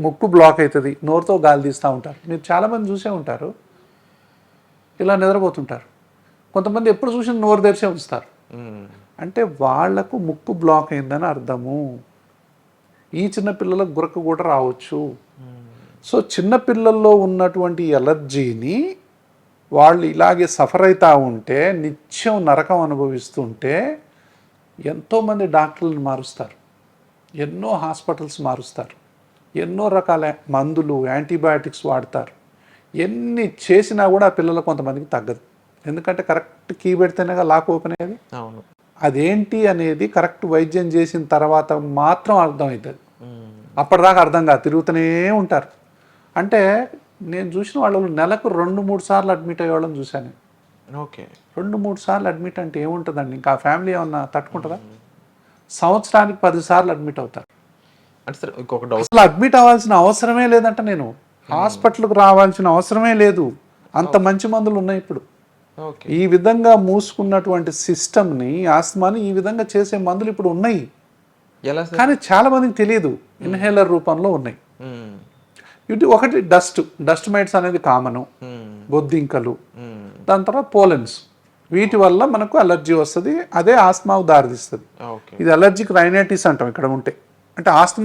ముక్కు బ్లాక్ అవుతుంది, నోరుతో గాలి తీస్తూ ఉంటారు. మీరు చాలామంది చూసే ఉంటారు, ఇలా నిద్రపోతుంటారు. కొంతమంది ఎప్పుడు చూసిన నోరు తెరిచే ఉంచుతారు. అంటే వాళ్లకు ముక్కు బ్లాక్ అయిందని అర్థము. ఈ చిన్న పిల్లలకు గురక కూడా రావచ్చు. సో చిన్నపిల్లల్లో ఉన్నటువంటి ఎలర్జీని వాళ్ళు ఇలాగే సఫర్ అవుతూ ఉంటే, నిత్యం నరకం అనుభవిస్తుంటే ఎంతోమంది డాక్టర్లను మారుస్తారు, ఎన్నో హాస్పిటల్స్ మారుస్తారు, ఎన్నో రకాల మందులు యాంటీబయాటిక్స్ వాడతారు. ఎన్ని చేసినా కూడా ఆ పిల్లలు కొంతమందికి తగ్గదు. ఎందుకంటే కరెక్ట్ కీ పెడితేనే లాక్ ఓపెన్ అయ్యేది. అవును. అదేంటి అనేది కరెక్ట్ వైద్యం చేసిన తర్వాత మాత్రం అర్థమవుతుంది. అప్పటిదాకా అర్థం కాదు, తిరుగుతూనే ఉంటారు. అంటే నేను చూసిన వాళ్ళు నెలకు 2-3 సార్లు అడ్మిట్ అయ్యేవాళ్ళని చూశాను. ఓకే. 2-3 సార్లు అడ్మిట్ అంటే ఏముంటుందండి, ఇంకా ఆ ఫ్యామిలీ ఏమన్నా తట్టుకుంటుందా? సంవత్సరానికి 10 సార్లు అడ్మిట్ అవుతారు. అంటే సార్ ఇంకొక డౌట్, అసలు అడ్మిట్ అవ్వాల్సిన అవసరమే లేదంట. నేను హాస్పిటల్కి రావాల్సిన అవసరమే లేదు, అంత మంచి మందులు ఉన్నాయి ఇప్పుడు. ఓకే. ఈ విధంగా మూసుకున్నటువంటి సిస్టమ్ని, ఆస్మాని ఈ విధంగా చేసే మందులు ఇప్పుడు ఉన్నాయి. ఎలా సార్? కానీ చాలా మందికి తెలియదు, ఇన్హేలర్ రూపంలో ఉన్నాయి. ఇది ఒకటి డస్ట్ మైట్స్ అనేది కామను, బొద్దింకలు, దాని తర్వాత పోలెన్స్, వీటి వల్ల మనకు అలర్జీ వస్తుంది. అదే ఆస్మాకు దారితీస్తుంది. ఓకే. ఇది అలర్జిక్ రైనైటిస్ అంటాం ఇక్కడ ఉంటే. అంటే ఆస్తమా